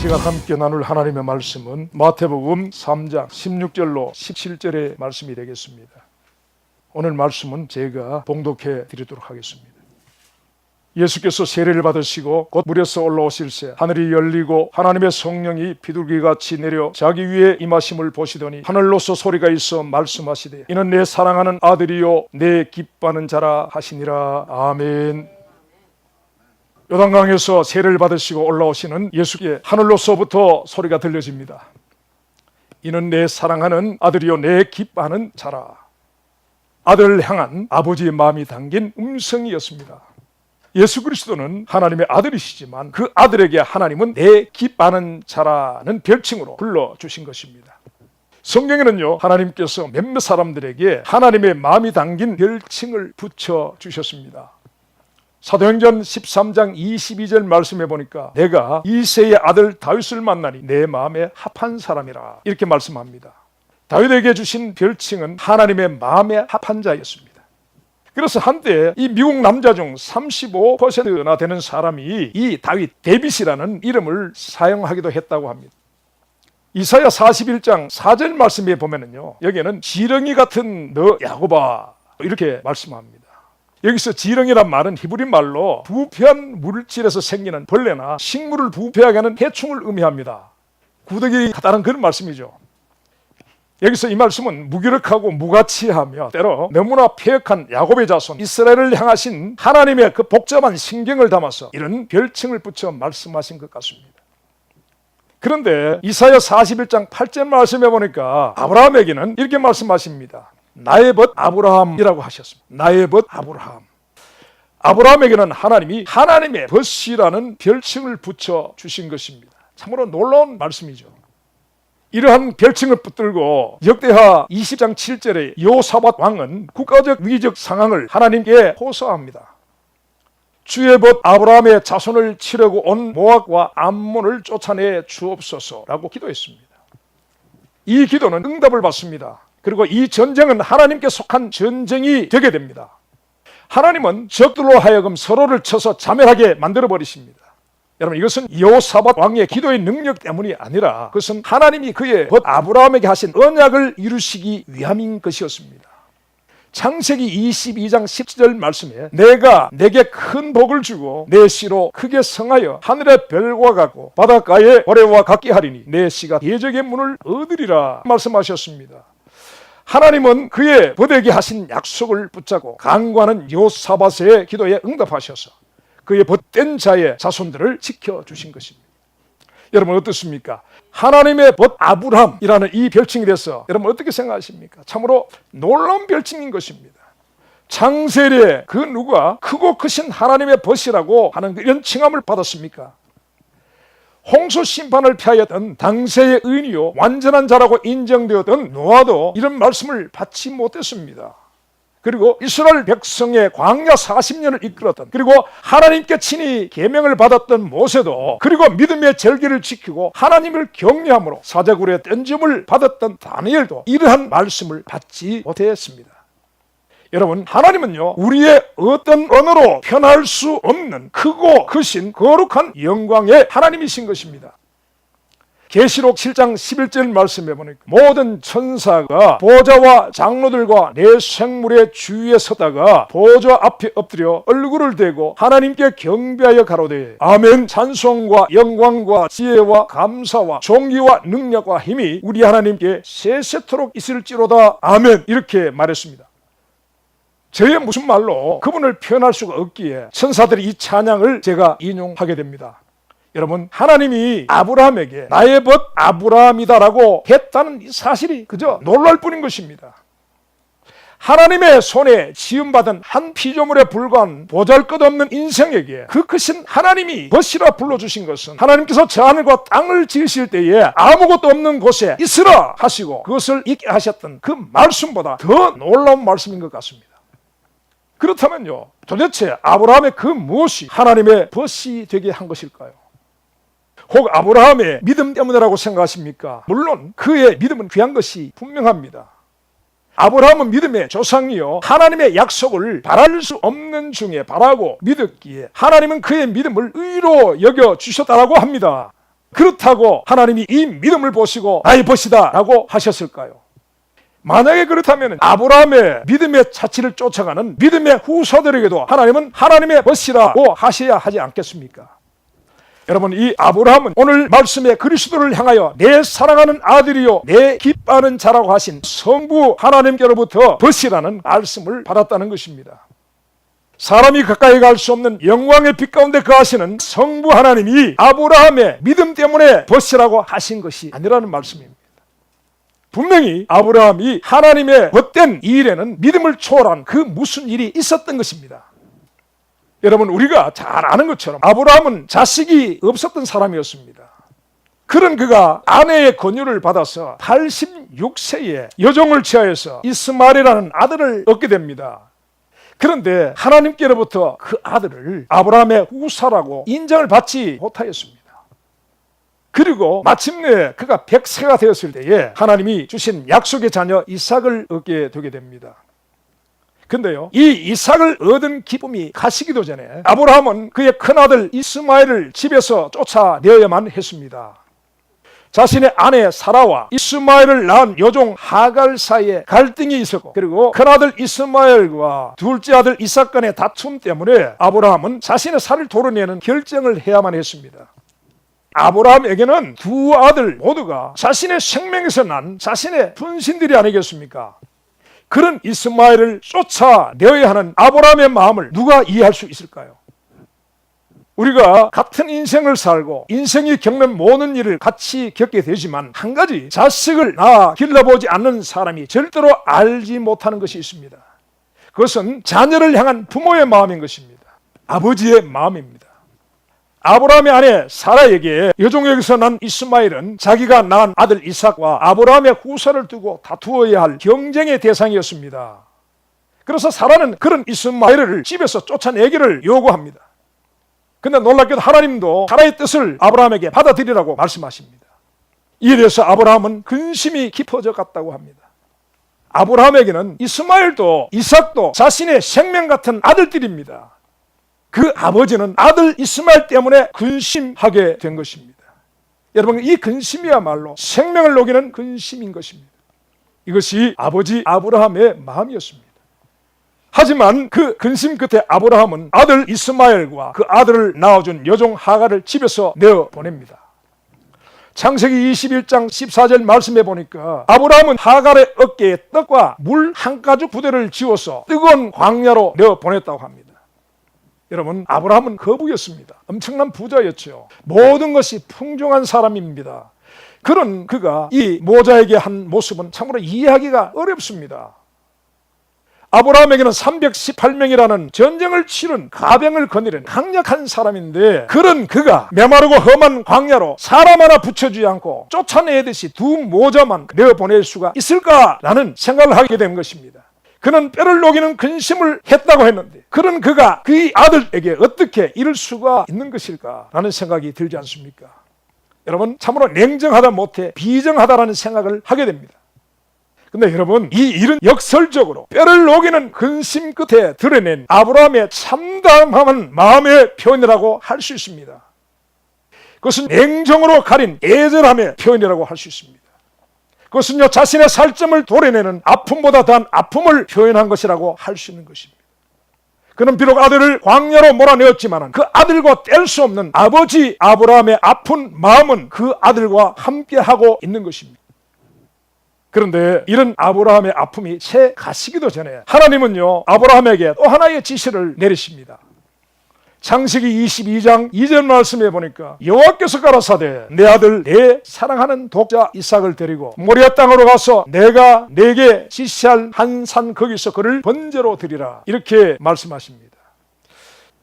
시간 함께 나눌 하나님의 말씀은 마태복음 3장 16절로 17절의 말씀이 되겠습니다. 오늘 말씀은 제가 봉독해 드리도록 하겠습니다. 예수께서 세례를 받으시고 곧 물에서 올라오실새 하늘이 열리고 하나님의 성령이 비둘기같이 내려 자기 위에 임하심을 보시더니 하늘로서 소리가 있어 말씀하시되 이는 내 사랑하는 아들이요 내 기뻐하는 자라 하시니라. 아멘. 요단강에서 세례를 받으시고 올라오시는 예수께 하늘로서부터 소리가 들려집니다. 이는 내 사랑하는 아들이요 내 기뻐하는 자라. 아들을 향한 아버지의 마음이 담긴 음성이었습니다. 예수 그리스도는 하나님의 아들이시지만 그 아들에게 하나님은 내 기뻐하는 자라는 별칭으로 불러주신 것입니다. 성경에는요, 하나님께서 몇몇 사람들에게 하나님의 마음이 담긴 별칭을 붙여주셨습니다. 사도행전 13장 22절 말씀해 보니까 내가 이새의 아들 다윗을 만나니 내 마음에 합한 사람이라 이렇게 말씀합니다. 다윗에게 주신 별칭은 하나님의 마음에 합한 자였습니다. 그래서 한때 이 미국 남자 중 35%나 되는 사람이 이 다윗, 데빗이라는 이름을 사용하기도 했다고 합니다. 이사야 41장 4절 말씀에 보면은요, 여기에는 지렁이 같은 너 야곱아 이렇게 말씀합니다. 여기서 지렁이란 말은 히브리 말로 부패한 물질에서 생기는 벌레나 식물을 부패하게 하는 해충을 의미합니다. 구더기 같다는 그런 말씀이죠. 여기서 이 말씀은 무기력하고 무가치하며 때로 너무나 패역한 야곱의 자손 이스라엘을 향하신 하나님의 그 복잡한 신경을 담아서 이런 별칭을 붙여 말씀하신 것 같습니다. 그런데 이사야 41장 8절 말씀해 보니까 아브라함에게는 이렇게 말씀하십니다. 나의 벗 아브라함이라고 하셨습니다. 나의 벗 아브라함. 아브라함에게는 하나님이 하나님의 벗이라는 별칭을 붙여주신 것입니다. 참으로 놀라운 말씀이죠. 이러한 별칭을 붙들고 역대하 20장 7절에 여호사밧 왕은 국가적 위기적 상황을 하나님께 호소합니다. 주의 벗 아브라함의 자손을 치려고 온 모압과 암몬을 쫓아내 주옵소서라고 기도했습니다. 이 기도는 응답을 받습니다. 그리고 이 전쟁은 하나님께 속한 전쟁이 되게 됩니다. 하나님은 적들로 하여금 서로를 쳐서 자멸하게 만들어버리십니다. 여러분, 이것은 여호사밧 왕의 기도의 능력 때문이 아니라 그것은 하나님이 그의 벗 아브라함에게 하신 언약을 이루시기 위함인 것이었습니다. 창세기 22장 17절 말씀에 내가 내게 큰 복을 주고 내 씨로 크게 성하여 하늘의 별과 같고 바닷가의 고래와 같게 하리니 내 씨가 대적의 문을 얻으리라 말씀하셨습니다. 하나님은 그의 벗에게 하신 약속을 붙잡고 강구하는 여호사밧의 기도에 응답하셔서 그의 벗된 자의 자손들을 지켜주신 것입니다. 여러분 어떻습니까? 하나님의 벗 아브라함이라는 이 별칭이 돼서 여러분 어떻게 생각하십니까? 참으로 놀라운 별칭인 것입니다. 창세리에 그 누가 크고 크신 하나님의 벗이라고 하는 이런 칭함을 받았습니까? 홍수 심판을 피하였던 당시의 의인이요 완전한 자라고 인정되었던 노아도 이런 말씀을 받지 못했습니다. 그리고 이스라엘 백성의 광야 40년을 이끌었던 그리고 하나님께 친히 계명을 받았던 모세도 그리고 믿음의 절기를 지키고 하나님을 경외함으로 사자굴에 던짐을 받았던 다니엘도 이러한 말씀을 받지 못했습니다. 여러분, 하나님은요 우리의 어떤 언어로 표현할 수 없는 크고 크신 거룩한 영광의 하나님이신 것입니다. 계시록 7장 11절 말씀해 보니까 모든 천사가 보좌와 장로들과 내 생물의 주위에 서다가 보좌 앞에 엎드려 얼굴을 대고 하나님께 경배하여 가로되 아멘. 찬송과 영광과 지혜와 감사와 존귀와 능력과 힘이 우리 하나님께 세세토록 있을지로다. 아멘. 이렇게 말했습니다. 저의 무슨 말로 그분을 표현할 수가 없기에 천사들이 이 찬양을 제가 인용하게 됩니다. 여러분, 하나님이 아브라함에게 나의 벗 아브라함이다라고 했다는 이 사실이 그저 놀랄 뿐인 것입니다. 하나님의 손에 지음받은 한 피조물에 불과한 보잘것없는 인생에게 그 크신 하나님이 벗이라 불러주신 것은 하나님께서 저 하늘과 땅을 지으실 때에 아무것도 없는 곳에 있으라 하시고 그것을 있게 하셨던 그 말씀보다 더 놀라운 말씀인 것 같습니다. 그렇다면요, 도대체 아브라함의 그 무엇이 하나님의 벗이 되게 한 것일까요? 혹 아브라함의 믿음 때문이라고 생각하십니까? 물론 그의 믿음은 귀한 것이 분명합니다. 아브라함은 믿음의 조상이요 하나님의 약속을 바랄 수 없는 중에 바라고 믿었기에 하나님은 그의 믿음을 의로 여겨주셨다라고 합니다. 그렇다고 하나님이 이 믿음을 보시고 나의 벗이다 라고 하셨을까요? 만약에 그렇다면 아브라함의 믿음의 자취를 쫓아가는 믿음의 후손들에게도 하나님은 하나님의 벗이라고 하셔야 하지 않겠습니까? 여러분, 이 아브라함은 오늘 말씀에 그리스도를 향하여 내 사랑하는 아들이요 내 기뻐하는 자라고 하신 성부 하나님께로부터 벗이라는 말씀을 받았다는 것입니다. 사람이 가까이 갈 수 없는 영광의 빛 가운데 거하시는 성부 하나님이 아브라함의 믿음 때문에 벗이라고 하신 것이 아니라는 말씀입니다. 분명히 아브라함이 하나님의 벗된 일에는 믿음을 초월한 그 무슨 일이 있었던 것입니다. 여러분, 우리가 잘 아는 것처럼 아브라함은 자식이 없었던 사람이었습니다. 그런 그가 아내의 권유를 받아서 86세에 여종을 취하여서 이스마엘이라는 아들을 얻게 됩니다. 그런데 하나님께로부터 그 아들을 아브라함의 후사라고 인정을 받지 못하였습니다. 그리고 마침내 그가 100세가 되었을 때에 하나님이 주신 약속의 자녀 이삭을 얻게 되게 됩니다. 근데요, 이 이삭을 얻은 기쁨이 가시기도 전에 아브라함은 그의 큰아들 이스마엘을 집에서 쫓아내어야만 했습니다. 자신의 아내 사라와 이스마엘을 낳은 여종 하갈 사이에 갈등이 있었고, 그리고 큰아들 이스마엘과 둘째 아들 이삭 간의 다툼 때문에 아브라함은 자신의 살을 도려내는 결정을 해야만 했습니다. 아브라함에게는 두 아들 모두가 자신의 생명에서 난 자신의 분신들이 아니겠습니까? 그런 이스마엘을 쫓아내어야 하는 아브라함의 마음을 누가 이해할 수 있을까요? 우리가 같은 인생을 살고 인생이 겪는 모든 일을 같이 겪게 되지만 한 가지, 자식을 낳아 길러보지 않는 사람이 절대로 알지 못하는 것이 있습니다. 그것은 자녀를 향한 부모의 마음인 것입니다. 아버지의 마음입니다. 아브라함의 아내 사라에게 여종에게서 난 이스마엘은 자기가 낳은 아들 이삭과 아브라함의 후사를 두고 다투어야 할 경쟁의 대상이었습니다. 그래서 사라는 그런 이스마엘을 집에서 쫓아내기를 요구합니다. 근데 놀랍게도 하나님도 사라의 뜻을 아브라함에게 받아들이라고 말씀하십니다. 이에 대해서 아브라함은 근심이 깊어져 갔다고 합니다. 아브라함에게는 이스마엘도 이삭도 자신의 생명 같은 아들들입니다. 그 아버지는 아들 이스마엘 때문에 근심하게 된 것입니다. 여러분, 이 근심이야말로 생명을 녹이는 근심인 것입니다. 이것이 아버지 아브라함의 마음이었습니다. 하지만 그 근심 끝에 아브라함은 아들 이스마엘과 그 아들을 낳아준 여종 하갈을 집에서 내어보냅니다. 창세기 21장 14절 말씀해 보니까 아브라함은 하갈의 어깨에 떡과 물 한 가죽 부대를 지어서 뜨거운 광야로 내어보냈다고 합니다. 여러분, 아브라함은 거부였습니다. 엄청난 부자였죠. 모든 것이 풍족한 사람입니다. 그런 그가 이 모자에게 한 모습은 참으로 이해하기가 어렵습니다. 아브라함에게는 318명이라는 전쟁을 치른 가병을 거느린 강력한 사람인데, 그런 그가 메마르고 험한 광야로 사람 하나 붙여주지 않고 쫓아내듯이 두 모자만 내어보낼 수가 있을까라는 생각을 하게 된 것입니다. 그는 뼈를 녹이는 근심을 했다고 했는데, 그런 그가 그의 아들에게 어떻게 이럴 수가 있는 것일까라는 생각이 들지 않습니까? 여러분, 참으로 냉정하다 못해 비정하다라는 생각을 하게 됩니다. 근데 여러분, 이 일은 역설적으로 뼈를 녹이는 근심 끝에 드러낸 아브라함의 참담한 마음의 표현이라고 할 수 있습니다. 그것은 냉정으로 가린 애절함의 표현이라고 할 수 있습니다. 그것은요, 자신의 살점을 도려내는 아픔보다 더한 아픔을 표현한 것이라고 할 수 있는 것입니다. 그는 비록 아들을 광야로 몰아내었지만 그 아들과 뗄 수 없는 아버지 아브라함의 아픈 마음은 그 아들과 함께하고 있는 것입니다. 그런데 이런 아브라함의 아픔이 채 가시기도 전에 하나님은요, 아브라함에게 또 하나의 지시를 내리십니다. 창세기 22장 2절 말씀해 보니까 여호와께서 가라사대 내 아들 내 사랑하는 독자 이삭을 데리고 모리아 땅으로 가서 내가 내게 지시할 한 산 거기서 그를 번제로 드리라, 이렇게 말씀하십니다.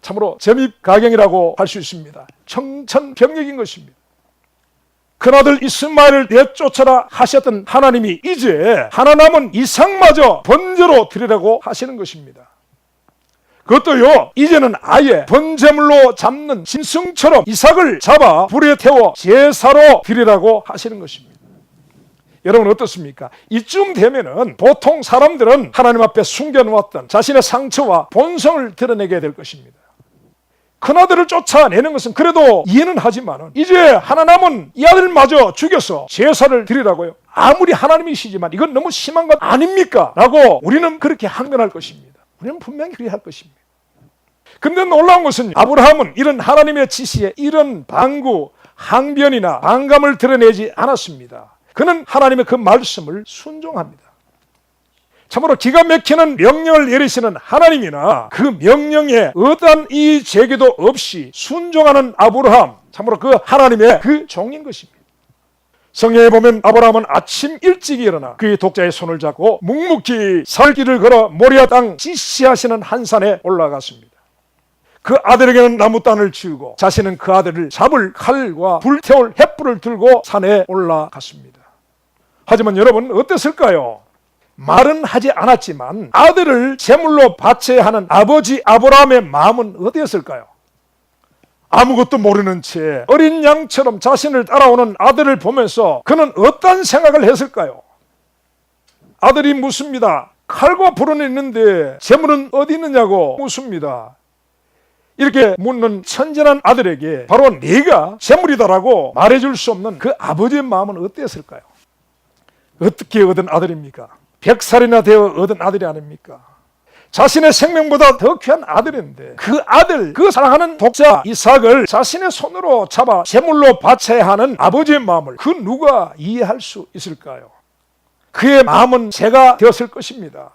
참으로 점입가경이라고 할 수 있습니다. 청천벽력인 것입니다. 큰아들 이스마엘을 내쫓아라 하셨던 하나님이 이제 하나 남은 이삭마저 번제로 드리라고 하시는 것입니다. 그것도요, 이제는 아예 번제물로 잡는 짐승처럼 이삭을 잡아 불에 태워 제사로 드리라고 하시는 것입니다. 여러분, 어떻습니까? 이쯤 되면은 보통 사람들은 하나님 앞에 숨겨놓았던 자신의 상처와 본성을 드러내게 될 것입니다. 큰아들을 쫓아내는 것은 그래도 이해는 하지만 이제 하나 남은 이 아들마저 죽여서 제사를 드리라고요. 아무리 하나님이시지만 이건 너무 심한 것 아닙니까? 라고 우리는 그렇게 항변할 것입니다. 우리는 분명히 그래야 할 것입니다. 근데 놀라운 것은 아브라함은 이런 하나님의 지시에 이런 방구, 항변이나 반감을 드러내지 않았습니다. 그는 하나님의 그 말씀을 순종합니다. 참으로 기가 막히는 명령을 내리시는 하나님이나 그 명령에 어떠한 이 제기도 없이 순종하는 아브라함, 참으로 그 하나님의 그 종인 것입니다. 성경에 보면 아브라함은 아침 일찍 일어나 그의 독자의 손을 잡고 묵묵히 살길을 걸어 모리아 땅 지시하시는 한 산에 올라갔습니다. 그 아들에게는 나무단을 지우고 자신은 그 아들을 잡을 칼과 불태울 횃불을 들고 산에 올라갔습니다. 하지만 여러분 어땠을까요? 말은 하지 않았지만 아들을 제물로 바쳐야 하는 아버지 아브라함의 마음은 어땠을까요? 아무것도 모르는 채 어린 양처럼 자신을 따라오는 아들을 보면서 그는 어떤 생각을 했을까요? 아들이 묻습니다. 칼과 불은 있는데 제물은 어디 있느냐고 묻습니다. 이렇게 묻는 천진한 아들에게 바로 네가 제물이다라고 말해줄 수 없는 그 아버지의 마음은 어땠을까요? 어떻게 얻은 아들입니까? 100살이나 되어 얻은 아들이 아닙니까? 자신의 생명보다 더 귀한 아들인데 그 아들, 그 사랑하는 독자 이삭을 자신의 손으로 잡아 제물로 바쳐야 하는 아버지의 마음을 그 누가 이해할 수 있을까요? 그의 마음은 새가 되었을 것입니다.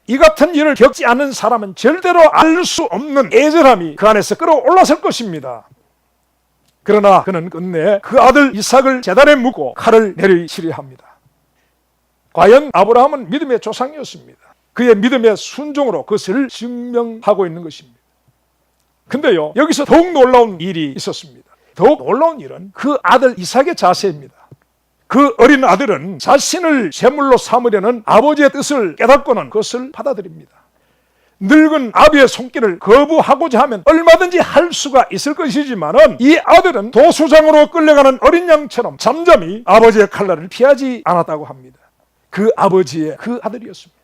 이 같은 일을 겪지 않은 사람은 절대로 알 수 없는 애절함이 그 안에서 끌어올랐을 것입니다. 그러나 그는 끝내 그 아들 이삭을 제단에 묻고 칼을 내리시려 합니다. 과연 아브라함은 믿음의 조상이었습니다. 그의 믿음의 순종으로 그것을 증명하고 있는 것입니다. 근데요, 여기서 더욱 놀라운 일이 있었습니다. 더욱 놀라운 일은 그 아들 이삭의 자세입니다. 그 어린 아들은 자신을 제물로 삼으려는 아버지의 뜻을 깨닫고는 그것을 받아들입니다. 늙은 아비의 손길을 거부하고자 하면 얼마든지 할 수가 있을 것이지만 이 아들은 도수장으로 끌려가는 어린 양처럼 잠잠히 아버지의 칼날을 피하지 않았다고 합니다. 그 아버지의 그 아들이었습니다.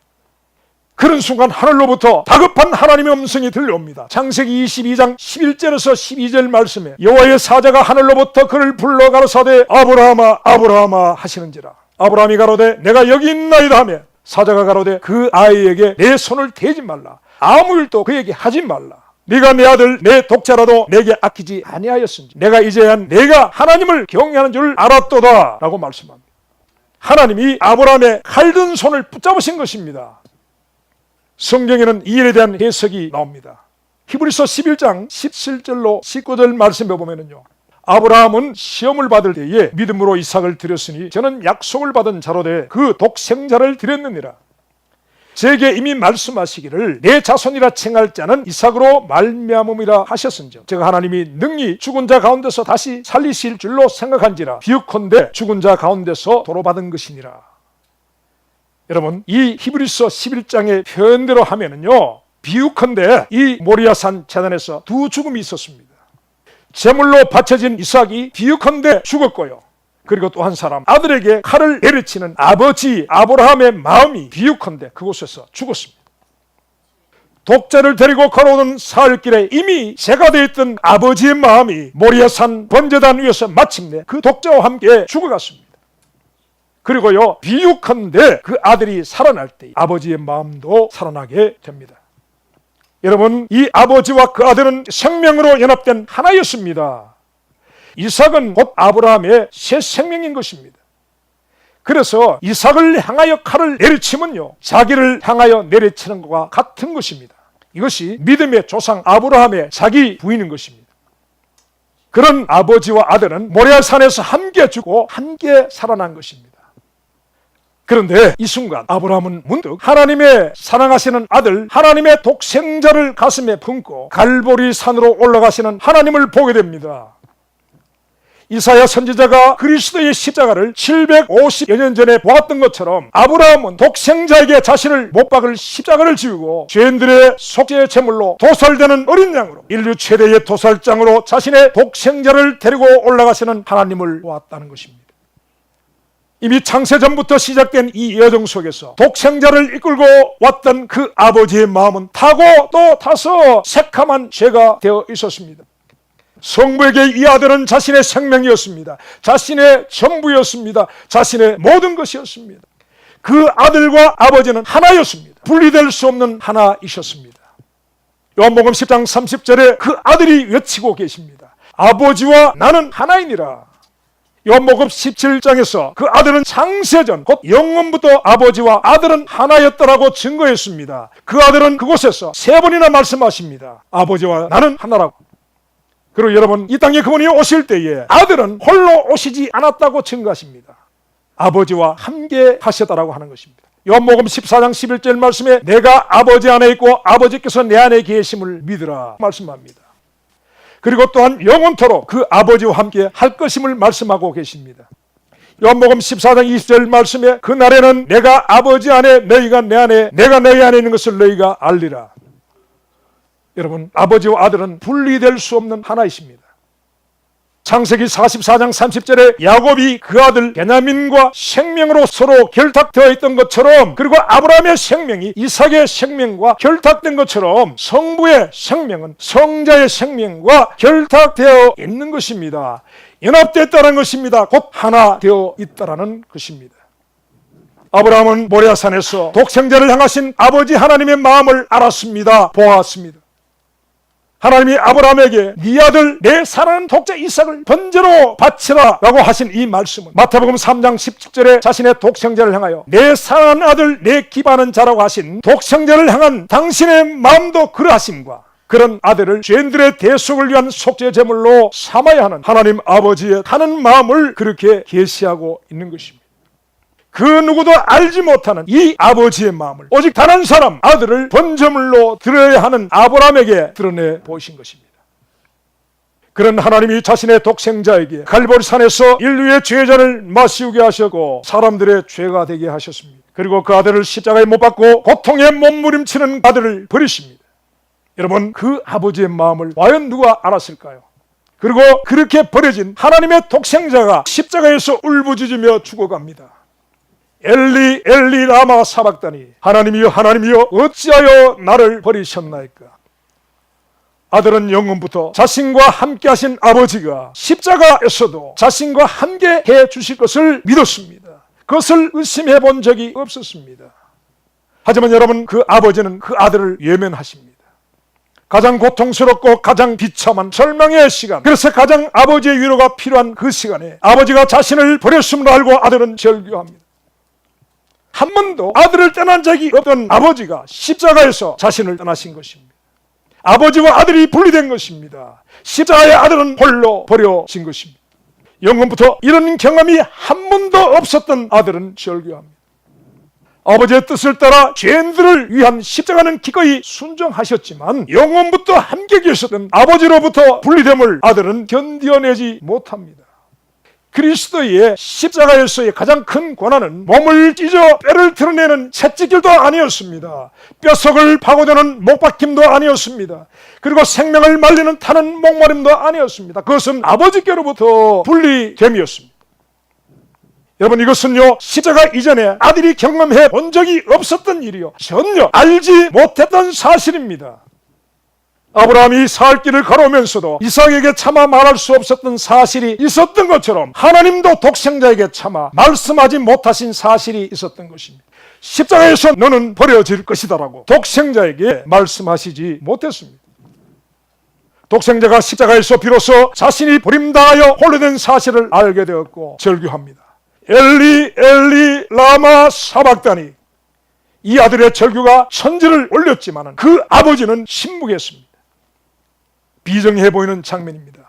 그런 순간 하늘로부터 다급한 하나님의 음성이 들려옵니다. 창세기 22장 11절에서 12절 말씀에 여호와의 사자가 하늘로부터 그를 불러 가로사대 아브라함아 아브라함아 하시는지라. 아브라함이 가로되 내가 여기 있나이다 하며 사자가 가로되 그 아이에게 내 손을 대지 말라. 아무 일도 그에게 하지 말라. 네가 내 아들 내 독자라도 내게 아끼지 아니하였은지 내가 이제야 내가 하나님을 경외하는 줄 알았도다 라고 말씀합니다. 하나님이 아브라함의 칼든 손을 붙잡으신 것입니다. 성경에는 이 일에 대한 해석이 나옵니다. 히브리서 11장 17절로 19절 말씀에 보면요, 아브라함은 시험을 받을 때에 믿음으로 이삭을 드렸으니 저는 약속을 받은 자로 돼 그 독생자를 드렸느니라. 제게 이미 말씀하시기를 내 자손이라 칭할 자는 이삭으로 말미암음이라 하셨은즉 제가 하나님이 능히 죽은 자 가운데서 다시 살리실 줄로 생각한지라. 비유컨대 죽은 자 가운데서 도로받은 것이니라. 여러분, 이 히브리서 11장의 표현대로 하면은요, 비유컨대 이 모리아산 제단에서 두 죽음이 있었습니다. 제물로 바쳐진 이삭이 비유컨대 죽었고요, 그리고 또 한 사람 아들에게 칼을 내리치는 아버지 아브라함의 마음이 비유컨대 그곳에서 죽었습니다. 독자를 데리고 걸어오는 사흘길에 이미 새가 되어 있던 아버지의 마음이 모리아산 번제단 위에서 마침내 그 독자와 함께 죽어갔습니다. 그리고요, 비유컨대 그 아들이 살아날 때 아버지의 마음도 살아나게 됩니다. 여러분, 이 아버지와 그 아들은 생명으로 연합된 하나였습니다. 이삭은 곧 아브라함의 새 생명인 것입니다. 그래서 이삭을 향하여 칼을 내리치면요, 자기를 향하여 내리치는 것과 같은 것입니다. 이것이 믿음의 조상 아브라함의 자기 부인인 것입니다. 그런 아버지와 아들은 모리아산에서 함께 죽고 함께 살아난 것입니다. 그런데 이 순간 아브라함은 문득 하나님의 사랑하시는 아들, 하나님의 독생자를 가슴에 품고 갈보리 산으로 올라가시는 하나님을 보게 됩니다. 이사야 선지자가 그리스도의 십자가를 750여 년 전에 보았던 것처럼 아브라함은 독생자에게 자신을 못 박을 십자가를 지우고 죄인들의 속죄 제물로 도살되는 어린 양으로 인류 최대의 도살장으로 자신의 독생자를 데리고 올라가시는 하나님을 보았다는 것입니다. 이미 창세전부터 시작된 이 여정 속에서 독생자를 이끌고 왔던 그 아버지의 마음은 타고 또 타서 새카만 죄가 되어 있었습니다. 성부에게 이 아들은 자신의 생명이었습니다. 자신의 전부였습니다. 자신의 모든 것이었습니다. 그 아들과 아버지는 하나였습니다. 분리될 수 없는 하나이셨습니다. 요한복음 10장 30절에 그 아들이 외치고 계십니다. 아버지와 나는 하나이니라. 요한복음 17장에서 그 아들은 창세전 곧 영원부터 아버지와 아들은 하나였다라고 증거했습니다. 그 아들은 그곳에서 3번이나 말씀하십니다. 아버지와 나는 하나라고. 그리고 여러분, 이 땅에 그분이 오실 때에 아들은 홀로 오시지 않았다고 증거하십니다. 아버지와 함께 하셨다라고 하는 것입니다. 요한복음 14장 11절 말씀에 내가 아버지 안에 있고 아버지께서 내 안에 계심을 믿으라 말씀합니다. 그리고 또한 영원토록 그 아버지와 함께 할 것임을 말씀하고 계십니다. 요한복음 14장 20절 말씀에 그날에는 내가 아버지 안에 너희가 내 안에 내가 너희 안에 있는 것을 너희가 알리라. 여러분, 아버지와 아들은 분리될 수 없는 하나이십니다. 창세기 44장 30절에 야곱이 그 아들 베냐민과 생명으로 서로 결탁되어 있던 것처럼, 그리고 아브라함의 생명이 이삭의 생명과 결탁된 것처럼 성부의 생명은 성자의 생명과 결탁되어 있는 것입니다. 연합됐다는 것입니다. 곧 하나 되어 있다는 것입니다. 아브라함은 모리아산에서 독생자를 향하신 아버지 하나님의 마음을 알았습니다. 보았습니다. 하나님이 아브라함에게 네 아들 내 사랑하는 독자 이삭을 번제로 바치라 라고 하신 이 말씀은 마태복음 3장 17절에 자신의 독생자를 향하여 내 사랑하는 아들 내 기뻐하는 자라고 하신 독생자를 향한 당신의 마음도 그러하심과 그런 아들을 죄인들의 대속을 위한 속죄 제물로 삼아야 하는 하나님 아버지의 하는 마음을 그렇게 계시하고 있는 것입니다. 그 누구도 알지 못하는 이 아버지의 마음을 오직 단 한 사람 아들을 번제물로 드려야 하는 아브라함에게 드러내 보이신 것입니다. 그런 하나님이 자신의 독생자에게 갈보리산에서 인류의 죄전을 마시우게 하셨고 사람들의 죄가 되게 하셨습니다. 그리고 그 아들을 십자가에 못 박고 고통에 몸부림치는 아들을 버리십니다. 여러분, 그 아버지의 마음을 과연 누가 알았을까요? 그리고 그렇게 버려진 하나님의 독생자가 십자가에서 울부짖으며 죽어갑니다. 엘리 엘리 라마 사박다니, 하나님이여 하나님이여 어찌하여 나를 버리셨나이까. 아들은 영원부터 자신과 함께 하신 아버지가 십자가에서도 자신과 함께 해 주실 것을 믿었습니다. 그것을 의심해 본 적이 없었습니다. 하지만 여러분, 그 아버지는 그 아들을 외면하십니다. 가장 고통스럽고 가장 비참한 절망의 시간, 그래서 가장 아버지의 위로가 필요한 그 시간에 아버지가 자신을 버렸음을 알고 아들은 절규합니다. 한 번도 아들을 떠난 적이 없던 아버지가 십자가에서 자신을 떠나신 것입니다. 아버지와 아들이 분리된 것입니다. 십자가의 아들은 홀로 버려진 것입니다. 영원부터 이런 경험이 한 번도 없었던 아들은 절규합니다. 아버지의 뜻을 따라 죄인들을 위한 십자가는 기꺼이 순종하셨지만 영원부터 함께 계셨던 아버지로부터 분리됨을 아들은 견뎌내지 못합니다. 그리스도의 십자가에서의 가장 큰 고난은 몸을 찢어 뼈를 드러내는 채찍질도 아니었습니다. 뼛속을 파고드는 목박힘도 아니었습니다. 그리고 생명을 말리는 타는 목마름도 아니었습니다. 그것은 아버지께로부터 분리됨이었습니다. 여러분, 이것은요, 십자가 이전에 아들이 경험해 본 적이 없었던 일이요, 전혀 알지 못했던 사실입니다. 아브라함이 살 길을 걸어오면서도 이삭에게 차마 말할 수 없었던 사실이 있었던 것처럼 하나님도 독생자에게 차마 말씀하지 못하신 사실이 있었던 것입니다. 십자가에서 너는 버려질 것이다 라고 독생자에게 말씀하시지 못했습니다. 독생자가 십자가에서 비로소 자신이 버림당하여 홀로 된 사실을 알게 되었고 절규합니다. 엘리 엘리 라마 사박다니. 이 아들의 절규가 천지를 올렸지만 그 아버지는 침묵했습니다. 비정해 보이는 장면입니다.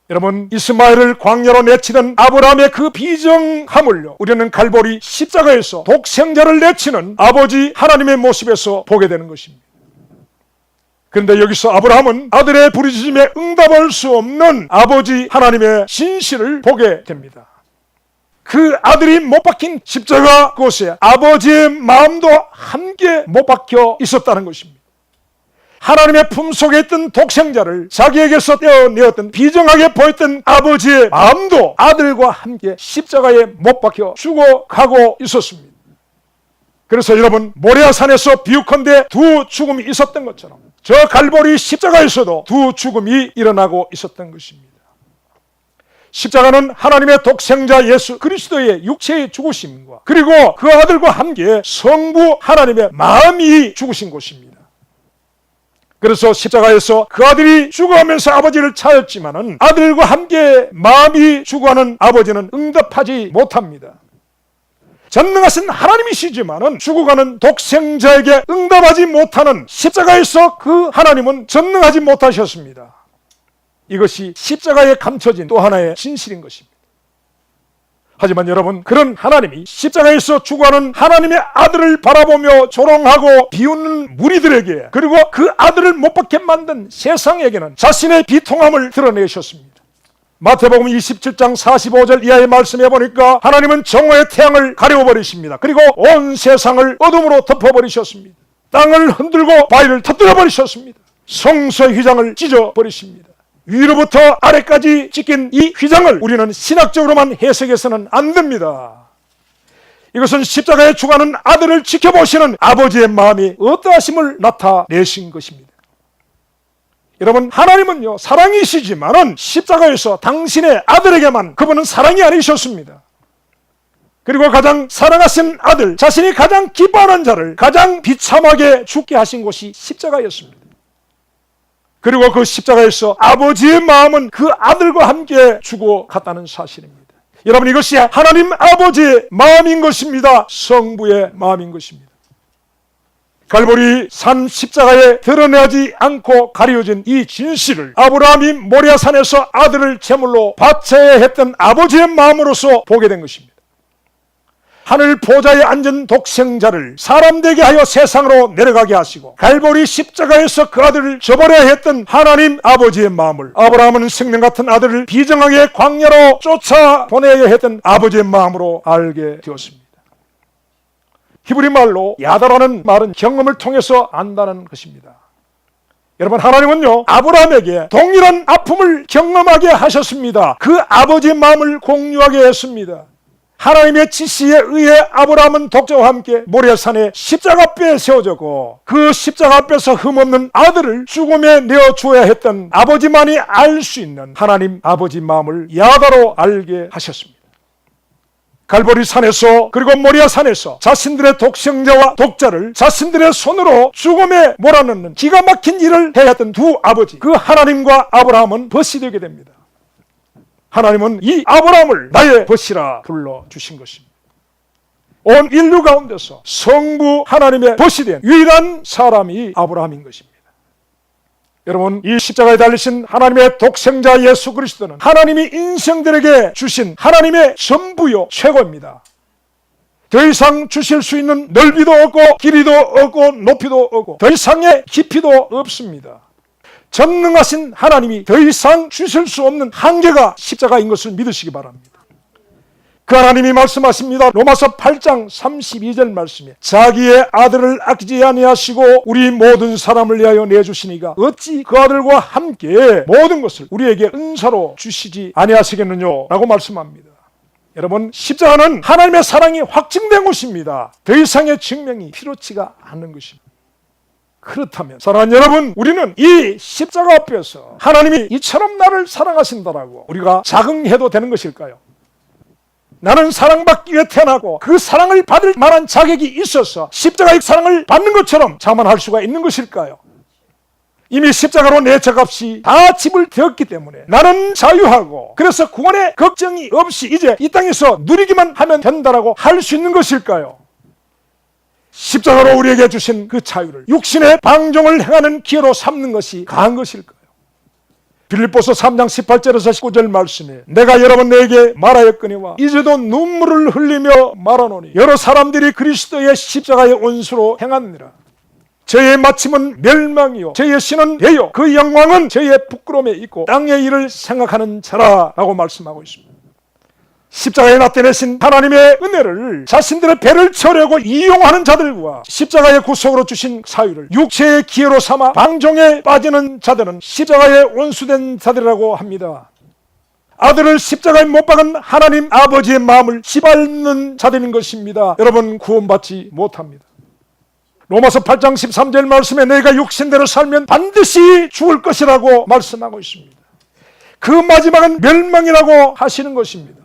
여러분, 이스마엘을 광야로 내치던 아브라함의 그 비정함을요, 우리는 갈보리 십자가에서 독생자를 내치는 아버지 하나님의 모습에서 보게 되는 것입니다. 그런데 여기서 아브라함은 아들의 부르짖음에 응답할 수 없는 아버지 하나님의 진실을 보게 됩니다. 그 아들이 못 박힌 십자가 곳에 아버지의 마음도 함께 못 박혀 있었다는 것입니다. 하나님의 품속에 있던 독생자를 자기에게서 떼어내었던 비정하게 보였던 아버지의 마음도 아들과 함께 십자가에 못 박혀 죽어가고 있었습니다. 그래서 여러분, 모레아산에서 비유컨대 두 죽음이 있었던 것처럼 저 갈보리 십자가에서도 두 죽음이 일어나고 있었던 것입니다. 십자가는 하나님의 독생자 예수 그리스도의 육체의 죽으심과 그리고 그 아들과 함께 성부 하나님의 마음이 죽으신 곳입니다. 그래서 십자가에서 그 아들이 죽어가면서 아버지를 찾았지만은 아들과 함께 마음이 죽어가는 아버지는 응답하지 못합니다. 전능하신 하나님이시지만은 죽어가는 독생자에게 응답하지 못하는 십자가에서 그 하나님은 전능하지 못하셨습니다. 이것이 십자가에 감춰진 또 하나의 진실인 것입니다. 하지만 여러분, 그런 하나님이 십자가에서 죽어가는 하나님의 아들을 바라보며 조롱하고 비웃는 무리들에게, 그리고 그 아들을 못 받게 만든 세상에게는 자신의 비통함을 드러내셨습니다. 마태복음 27장 45절 이하의 말씀해 보니까 하나님은 정오의 태양을 가려버리십니다. 그리고 온 세상을 어둠으로 덮어버리셨습니다. 땅을 흔들고 바위를 터뜨려 버리셨습니다. 성서 휘장을 찢어버리십니다. 위로부터 아래까지 찢긴 이 휘장을 우리는 신학적으로만 해석해서는 안 됩니다. 이것은 십자가에 죽어가는 아들을 지켜보시는 아버지의 마음이 어떠하심을 나타내신 것입니다. 여러분, 하나님은요 사랑이시지만은 십자가에서 당신의 아들에게만 그분은 사랑이 아니셨습니다. 그리고 가장 사랑하신 아들, 자신이 가장 기뻐하는 자를 가장 비참하게 죽게 하신 곳이 십자가였습니다. 그리고 그 십자가에서 아버지의 마음은 그 아들과 함께 죽어갔다는 사실입니다. 여러분, 이것이 하나님 아버지의 마음인 것입니다. 성부의 마음인 것입니다. 갈보리 산 십자가에 드러내지 않고 가려진 이 진실을 아브라함이 모리아산에서 아들을 제물로 바쳐야 했던 아버지의 마음으로서 보게 된 것입니다. 하늘 보좌에 앉은 독생자를 사람 되게 하여 세상으로 내려가게 하시고 갈보리 십자가에서 그 아들을 저버려야 했던 하나님 아버지의 마음을, 아브라함은 생명 같은 아들을 비정하게 광야로 쫓아보내야 했던 아버지의 마음으로 알게 되었습니다. 히브리 말로 야다라는 말은 경험을 통해서 안다는 것입니다. 여러분, 하나님은요 아브라함에게 동일한 아픔을 경험하게 하셨습니다. 그 아버지의 마음을 공유하게 했습니다. 하나님의 지시에 의해 아브라함은 독자와 함께 모리아산에 십자가 앞에 세워졌고 그 십자가 앞에서 흠없는 아들을 죽음에 내어주어야 했던 아버지만이 알 수 있는 하나님 아버지 마음을 야다로 알게 하셨습니다. 갈보리 산에서 그리고 모리아 산에서 자신들의 독생자와 독자를 자신들의 손으로 죽음에 몰아넣는 기가 막힌 일을 해야 했던 두 아버지, 그 하나님과 아브라함은 벗이 되게 됩니다. 하나님은 이 아브라함을 나의 벗이라 불러주신 것입니다. 온 인류 가운데서 성부 하나님의 벗이 된 유일한 사람이 아브라함인 것입니다. 여러분, 이 십자가에 달리신 하나님의 독생자 예수 그리스도는 하나님이 인생들에게 주신 하나님의 전부요 최고입니다. 더 이상 주실 수 있는 넓이도 없고 길이도 없고 높이도 없고 더 이상의 깊이도 없습니다. 전능하신 하나님이 더 이상 주실 수 없는 한계가 십자가인 것을 믿으시기 바랍니다. 그 하나님이 말씀하십니다. 로마서 8장 32절 말씀에 자기의 아들을 아끼지 아니하시고 우리 모든 사람을 위하여 내주시니가 어찌 그 아들과 함께 모든 것을 우리에게 은사로 주시지 아니하시겠느냐 라고 말씀합니다. 여러분, 십자가는 하나님의 사랑이 확증된 것입니다. 더 이상의 증명이 필요치가 않는 것입니다. 그렇다면 사랑하는 여러분, 우리는 이 십자가 앞에서 하나님이 이처럼 나를 사랑하신다라고 우리가 자긍해도 되는 것일까요? 나는 사랑받기 위해 태어나고 그 사랑을 받을 만한 자격이 있어서 십자가의 사랑을 받는 것처럼 자만할 수가 있는 것일까요? 이미 십자가로 내 죄값이 다 지불되었기 때문에 나는 자유하고 그래서 구원의 걱정이 없이 이제 이 땅에서 누리기만 하면 된다라고 할 수 있는 것일까요? 십자가로 우리에게 주신 그 자유를 육신의 방종을 행하는 기회로 삼는 것이 가한 것일까요? 빌립보서 3장 18절에서 19절 말씀에 내가 여러 번 너에게 말하였거니와 이제도 눈물을 흘리며 말하노니 여러 사람들이 그리스도의 십자가의 원수로 행하느니라. 저의 마침은 멸망이요 저의 신은 대요 그 영광은 저의 부끄러움에 있고 땅의 일을 생각하는 자라 라고 말씀하고 있습니다. 십자가에 나타내신 하나님의 은혜를 자신들의 배를 채우려고 이용하는 자들과 십자가의 구속으로 주신 사유를 육체의 기회로 삼아 방종에 빠지는 자들은 십자가에 원수된 자들이라고 합니다. 아들을 십자가에 못 박은 하나님 아버지의 마음을 짓밟는 자들인 것입니다. 여러분, 구원받지 못합니다. 로마서 8장 13절 말씀에 너희가 육신대로 살면 반드시 죽을 것이라고 말씀하고 있습니다. 그 마지막은 멸망이라고 하시는 것입니다.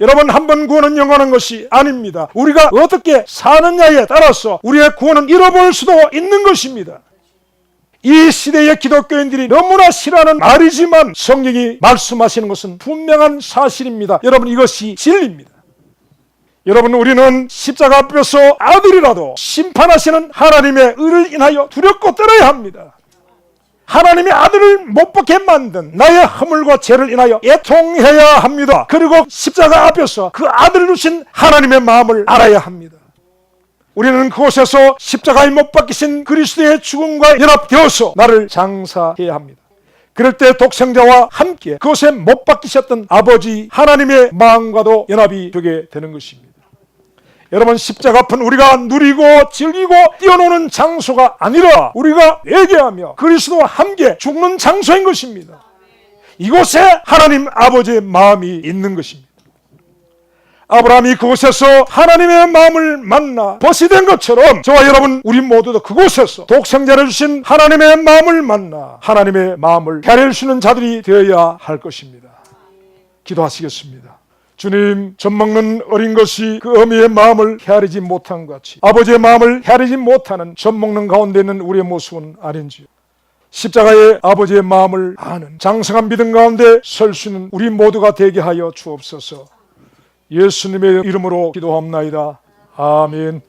여러분, 한 번 구원은 영원한 것이 아닙니다. 우리가 어떻게 사느냐에 따라서 우리의 구원은 잃어볼 수도 있는 것입니다. 이 시대의 기독교인들이 너무나 싫어하는 말이지만 성경이 말씀하시는 것은 분명한 사실입니다. 여러분, 이것이 진리입니다. 여러분, 우리는 십자가 앞에서 아들이라도 심판하시는 하나님의 의를 인하여 두렵고 떨어야 합니다. 하나님의 아들을 못 받게 만든 나의 허물과 죄를 인하여 애통해야 합니다. 그리고 십자가 앞에서 그 아들을 주신 하나님의 마음을 알아야 합니다. 우리는 그곳에서 십자가에 못 박히신 그리스도의 죽음과 연합되어서 나를 장사해야 합니다. 그럴 때 독생자와 함께 그곳에 못 박히셨던 아버지 하나님의 마음과도 연합이 되게 되는 것입니다. 여러분, 십자가 앞은 우리가 누리고 즐기고 뛰어노는 장소가 아니라 우리가 회개하며 그리스도와 함께 죽는 장소인 것입니다. 이곳에 하나님 아버지의 마음이 있는 것입니다. 아브라함이 그곳에서 하나님의 마음을 만나 벗이 된 것처럼 저와 여러분, 우리 모두도 그곳에서 독생자를 주신 하나님의 마음을 만나 하나님의 마음을 헤아릴 수 있는 자들이 되어야 할 것입니다. 기도하시겠습니다. 주님, 젖먹는 어린 것이 그 어미의 마음을 헤아리지 못한 것 같이 아버지의 마음을 헤아리지 못하는 젖먹는 가운데 있는 우리의 모습은 아닌지요. 십자가의 아버지의 마음을 아는 장성한 믿음 가운데 설 수 있는 우리 모두가 되게 하여 주옵소서. 예수님의 이름으로 기도합나이다. 아멘.